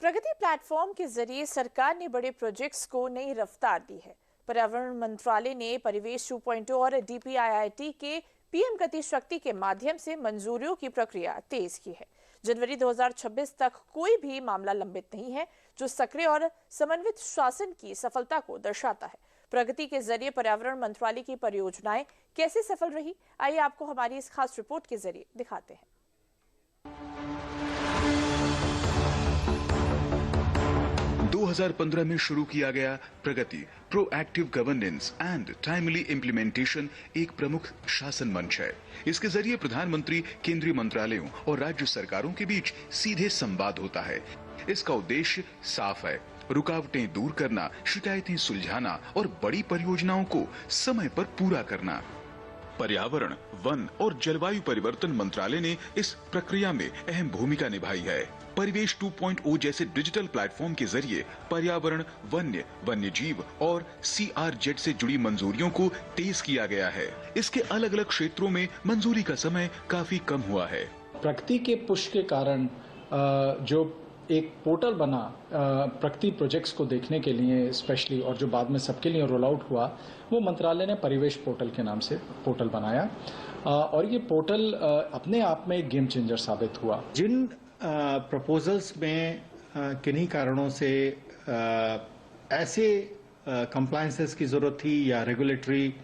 प्रगति platform के जरिए सरकार ने बड़े प्रोजेक्ट्स को नई रफ्तार दी है। पर्यावरण मंत्रालय ने परिवेश 2.0 और DPIIT के PM गति शक्ति के माध्यम से मंजूरियों की प्रक्रिया तेज की है। जनवरी 2026 तक कोई भी मामला लंबित नहीं है, जो सक्रिय और समन्वित शासन की सफलता को दर्शाता है। प्रगति के जरिए पर्यावरण मंत्रालय की परियोजनाएं कैसे सफल रही, आइए आपको हमारी इस खास रिपोर्ट के जरिए दिखाते हैं। 2015 में शुरू किया गया Pragati proactive governance and timely implementation एक प्रमुख शासन मंच है। इसके जरिए प्रधानमंत्री, केंद्रीय मंत्रालयों और राज्य सरकारों के बीच सीधे संवाद होता है। इसका उद्देश्य साफ है: रुकावटें दूर करना, शिकायतें सुलझाना और बड़ी परियोजनाओं को समय पर पूरा करना। पर्यावरण, वन और जलवायु परिवर्तन मंत्रालय ने इस प्रक्रिया में अहम भूमिका निभाई है। परिवेश 2.0 जैसे डिजिटल प्लेटफॉर्म के जरिए पर्यावरण, वन्य जीव और CRZ से जुड़ी मंजूरियों को तेज किया गया है। इसके अलग अलग क्षेत्रों में मंजूरी का समय काफी कम हुआ है। प्रगति के पुश के कारण जो एक पोर्टल बना प्रगति प्रोजेक्ट्स को देखने के लिए स्पेशली, और जो बाद में सबके लिए रोल आउट हुआ, वो मंत्रालय ने परिवेश पोर्टल के नाम से पोर्टल बनाया। और ये पोर्टल अपने आप में एक गेम चेंजर साबित हुआ। जिन प्रपोजल्स में किन्हीं कारणों से ऐसे कंप्लायंसेस की जरूरत थी या रेगुलेटरी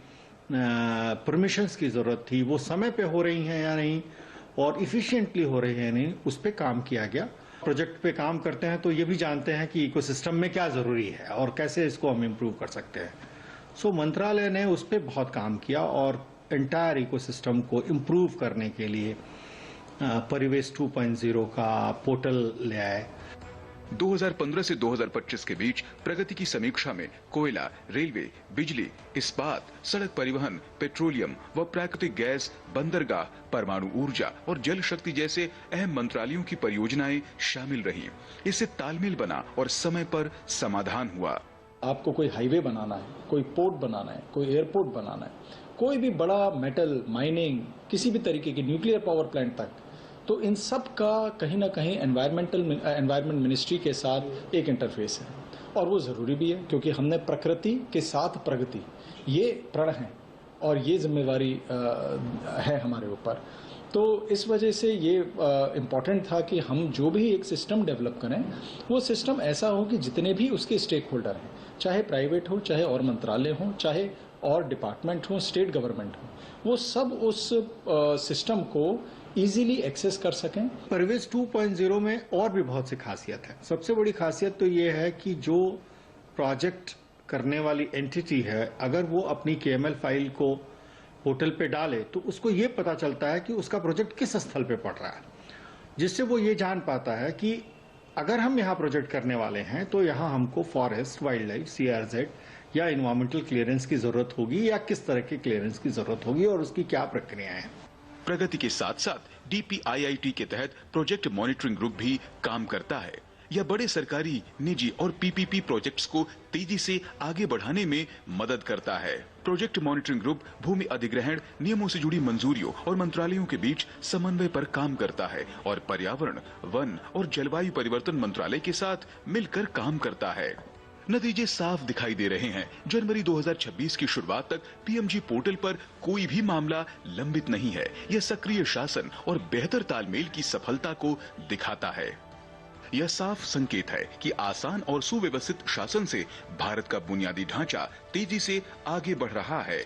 परमिशंस की जरूरत थी, वो समय पे हो रही हैं या नहीं और इफिशिएंटली हो रही है नहीं, उस पे काम किया गया। प्रोजेक्ट पे काम करते हैं तो ये भी जानते हैं कि इकोसिस्टम में क्या जरूरी है और कैसे इसको हम इम्प्रूव कर सकते हैं। सो मंत्रालय ने उस पे बहुत काम किया और एंटायर इकोसिस्टम को इम्प्रूव करने के लिए परिवेश 2.0 का पोर्टल ले आए। 2015 से 2025 के बीच प्रगति की समीक्षा में कोयला, रेलवे, बिजली, इस्पात, सड़क परिवहन, पेट्रोलियम व प्राकृतिक गैस, बंदरगाह, परमाणु ऊर्जा और जल शक्ति जैसे अहम मंत्रालयों की परियोजनाएं शामिल रहीं। इससे तालमेल बना और समय पर समाधान हुआ। आपको कोई हाईवे बनाना है, कोई पोर्ट बनाना है, कोई एयरपोर्ट बनाना है, कोई भी बड़ा मेटल माइनिंग, किसी भी तरीके की न्यूक्लियर पावर प्लांट तक, तो इन सब का कहीं ना कहीं एनवायरमेंट मिनिस्ट्री के साथ एक इंटरफेस है। और वो जरूरी भी है, क्योंकि हमने प्रकृति के साथ प्रगति, ये प्रण है और ये जिम्मेवारी है हमारे ऊपर। तो इस वजह से ये इम्पॉर्टेंट था कि हम जो भी एक सिस्टम डेवलप करें, वो सिस्टम ऐसा हो कि जितने भी उसके स्टेक होल्डर हैं, चाहे प्राइवेट हो, चाहे और मंत्रालय हो, चाहे और डिपार्टमेंट हो, स्टेट गवर्नमेंट हो, वो सब उस सिस्टम को इजीली एक्सेस कर सकें। परिवेश 2.0 में और भी बहुत सी खासियत है। सबसे बड़ी खासियत तो ये है कि जो प्रोजेक्ट करने वाली एंटिटी है, अगर वो अपनी KML फाइल को पोर्टल पे डाले तो उसको ये पता चलता है कि उसका प्रोजेक्ट किस स्थल पे पड़ रहा है, जिससे वो ये जान पाता है कि अगर हम यहाँ प्रोजेक्ट करने वाले हैं तो यहाँ हमको फॉरेस्ट, वाइल्ड लाइफ, CRZ या इन्वायरमेंटल क्लियरेंस की जरूरत होगी या किस तरह के क्लियरेंस की जरूरत होगी और उसकी क्या प्रक्रियाएं हैं। प्रगति के साथ साथ DPIIT के तहत प्रोजेक्ट मॉनिटरिंग ग्रुप भी काम करता है। यह बड़े सरकारी, निजी और PPP प्रोजेक्ट्स को तेजी से आगे बढ़ाने में मदद करता है। प्रोजेक्ट मॉनिटरिंग ग्रुप भूमि अधिग्रहण, नियमों से जुड़ी मंजूरियों और मंत्रालयों के बीच समन्वय पर काम करता है और पर्यावरण, वन और जलवायु परिवर्तन मंत्रालय के साथ मिलकर काम करता है। नतीजे साफ दिखाई दे रहे हैं। जनवरी 2026 की शुरुआत तक PMG पोर्टल पर कोई भी मामला लंबित नहीं है। यह सक्रिय शासन और बेहतर तालमेल की सफलता को दिखाता है। यह साफ संकेत है कि आसान और सुव्यवस्थित शासन से भारत का बुनियादी ढांचा तेजी से आगे बढ़ रहा है।